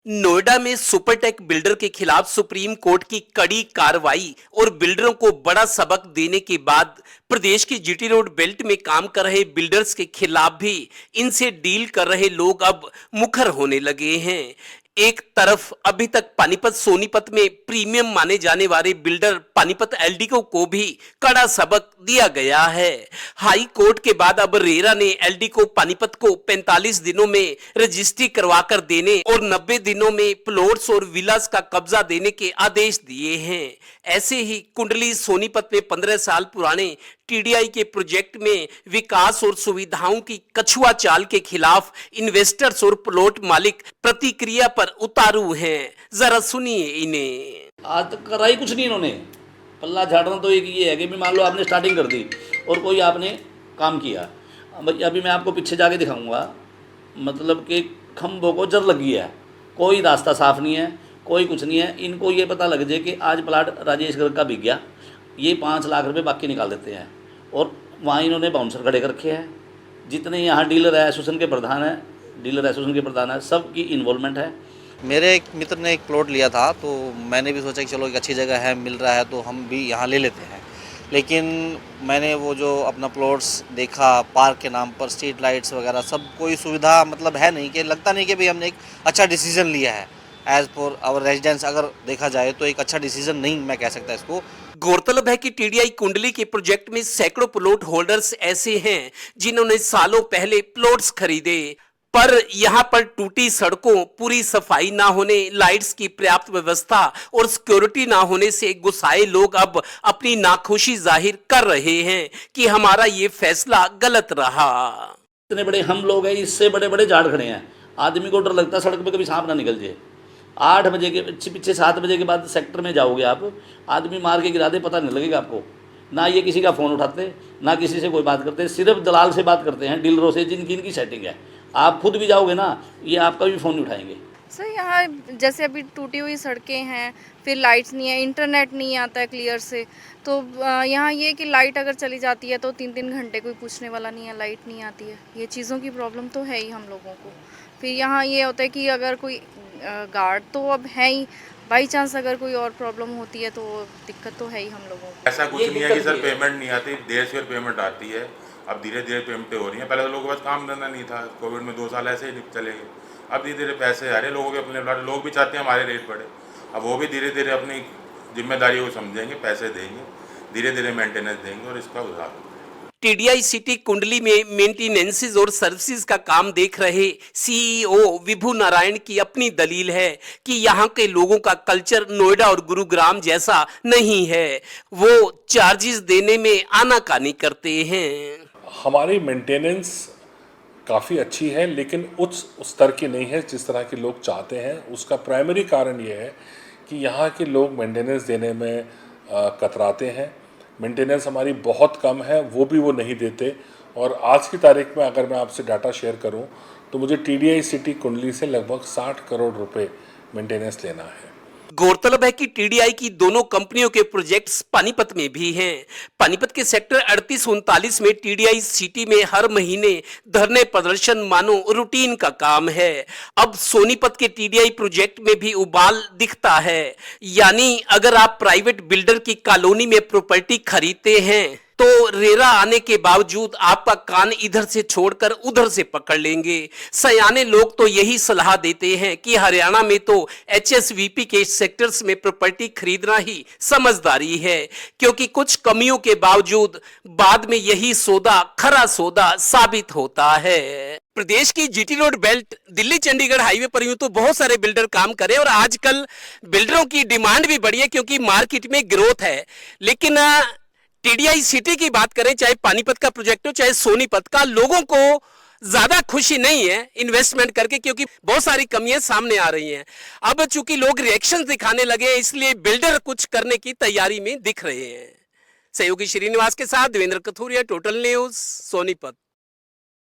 नोएडा में Supertech builder के खिलाफ सुप्रीम कोर्ट की कड़ी कार्रवाई और बिल्डरों को बड़ा सबक देने के बाद प्रदेश के जीटी रोड बेल्ट में काम कर रहे बिल्डर्स के खिलाफ भी इनसे डील कर रहे लोग अब मुखर होने लगे हैं। एक तरफ अभी तक पानीपत सोनीपत में प्रीमियम माने जाने वाले बिल्डर पानीपत एलडीको को भी कड़ा सबक दिया गया है। हाई कोर्ट के बाद अब रेरा ने एलडीको पानीपत को 45 दिनों में रजिस्ट्री करवाकर देने और 90 दिनों में प्लॉट्स और विलास का कब्जा देने के आदेश दिए हैं। ऐसे ही कुंडली सोनीपत में 15 साल पुराने टीडीआई के प्रोजेक्ट में विकास और सुविधाओं की कछुआ चाल के खिलाफ इन्वेस्टर्स और प्लॉट मालिक प्रतिक्रिया पर उतारू हैं। जरा सुनिए इन्हें। आज तक कराई कुछ नहीं इन्होंने। पल्ला झाड़ना तो एक ये है कि भी मान लो आपने स्टार्टिंग कर दी और कोई आपने काम किया, अभी मैं आपको पीछे जाके दिखाऊंगा, मतलब कि खंभों को जर लगी है, कोई रास्ता साफ नहीं है, कोई कुछ नहीं है। इनको ये पता लग जाए कि आज प्लाट राजेश गर्ग का बिक गया, ये 5 लाख रुपए बाकी निकाल देते हैं। और वहाँ इन्होंने बाउंसर खड़े कर रखे हैं। जितने यहाँ डीलर एसोसिएशन के प्रधान हैं, डीलर एसोसिएशन के प्रधान हैं, सबकी इन्वॉल्वमेंट है। मेरे एक मित्र ने एक प्लॉट लिया था, तो मैंने भी सोचा कि चलो एक अच्छी जगह है, मिल रहा है तो हम भी यहाँ ले लेते हैं। लेकिन मैंने वो जो अपना प्लॉट्स देखा, पार्क के नाम पर स्ट्रीट लाइट्स वगैरह सब कोई सुविधा मतलब है नहीं, कि लगता नहीं कि भाई हमने एक अच्छा डिसीजन लिया है। एज पर आवर रेजिडेंस अगर देखा जाए तो एक अच्छा डिसीजन नहीं मैं कह सकता इसको। गौरतलब है कि टीडीआई कुंडली के प्रोजेक्ट में सैकड़ों प्लॉट होल्डर्स ऐसे हैं जिन्होंने सालों पहले प्लॉट्स खरीदे, पर यहां पर टूटी सड़कों, पूरी सफाई ना होने, लाइट्स की पर्याप्त व्यवस्था और सिक्योरिटी ना होने से गुस्साए लोग अब अपनी नाखुशी जाहिर कर रहे हैं कि हमारा ये फैसला गलत रहा। इतने बड़े हम लोग हैं, इससे बड़े बड़े झाड़ खड़े हैं, आदमी को डर लगता है सड़क पे कभी सांप ना निकल जाए। 8 बजे के पीछे 7 बजे के बाद सेक्टर में जाओगे आप, आदमी मार के गिरा दे, पता नहीं लगेगा आपको। ना ये किसी का फ़ोन उठाते, ना किसी से कोई बात करते, सिर्फ दलाल से बात करते हैं, डीलरों से जिनकी इनकी सेटिंग है। आप खुद भी जाओगे ना, ये आपका भी फ़ोन नहीं उठाएंगे। सर यहाँ जैसे अभी टूटी हुई सड़कें हैं, फिर लाइट्स नहीं है, इंटरनेट नहीं आता है क्लियर से, तो यहाँ ये कि लाइट अगर चली जाती है तो 3-3 घंटे कोई पूछने वाला नहीं है, लाइट नहीं आती है। ये चीज़ों की प्रॉब्लम तो है ही हम लोगों को। फिर यहाँ ये होता है कि अगर कोई गार्ड तो अब है ही, बाई चांस अगर कोई और प्रॉब्लम होती है तो दिक्कत तो है ही हम लोगों को। ऐसा कुछ नहीं है कि सर पेमेंट नहीं आती, देर से पेमेंट आती है। अब धीरे धीरे पेमेंटें हो रही हैं। पहले तो लोगों के पास काम धंधा नहीं था, कोविड में 2 साल ऐसे ही चले गए। अब धीरे धीरे पैसे आ रहे लोगों के अपने प्लाट, लोग भी चाहते हैं हमारे रेट बढ़े। अब वो भी धीरे धीरे अपनी जिम्मेदारी को समझेंगे, पैसे देंगे, धीरे धीरे मेंटेनेंस देंगे और इसका उधार। टीडीआई सिटी कुंडली में मेंटेनेंसेस और सर्विसेज का काम देख रहे सीईओ विभू नारायण की अपनी दलील है कि यहाँ के लोगों का कल्चर नोएडा और गुरुग्राम जैसा नहीं है। वो चार्जेस देने में आनाकानी करते हैं। हमारी मेंटेनेंस काफ़ी अच्छी है, लेकिन उच्च स्तर की नहीं है जिस तरह के लोग चाहते हैं। उसका प्राइमरी कारण ये है कि यहाँ के लोग मेंटेनेंस देने में कतराते हैं। मेंटेनेंस हमारी बहुत कम है, वो नहीं देते। और आज की तारीख में अगर मैं आपसे डाटा शेयर करूं तो मुझे टीडीआई सिटी कुंडली से लगभग 60 करोड़ रुपए मेंटेनेंस लेना है। गौरतलब है कि टीडीआई की दोनों कंपनियों के प्रोजेक्ट्स पानीपत में भी हैं। पानीपत के सेक्टर 38-39 में टीडीआई सिटी में हर महीने धरने प्रदर्शन मानो रूटीन का काम है। अब सोनीपत के टीडीआई प्रोजेक्ट में भी उबाल दिखता है। यानी अगर आप प्राइवेट बिल्डर की कॉलोनी में प्रॉपर्टी खरीदते हैं तो रेरा आने के बावजूद आपका कान इधर से छोड़कर उधर से पकड़ लेंगे। सयाने लोग तो यही सलाह देते हैं कि हरियाणा में तो एचएसवीपी के सेक्टर्स में प्रॉपर्टी खरीदना ही समझदारी है, क्योंकि कुछ कमियों के बावजूद बाद में यही सौदा खरा सौदा साबित होता है। प्रदेश की GT road belt Delhi Chandigarh highway पर यूं तो बहुत सारे बिल्डर काम करें और आजकल बिल्डरों की डिमांड भी बढ़ी है क्योंकि मार्केट में ग्रोथ है। लेकिन टीडीआई सिटी की बात करें, चाहे पानीपत का प्रोजेक्ट हो चाहे सोनीपत का, लोगों को ज्यादा खुशी नहीं है इन्वेस्टमेंट करके, क्योंकि बहुत सारी कमियां सामने आ रही हैं। अब चूंकि लोग रिएक्शन दिखाने लगे, इसलिए बिल्डर कुछ करने की तैयारी में दिख रहे हैं। सहयोगी श्रीनिवास के साथ देवेंद्र कथुरिया, टोटल न्यूज, सोनीपत।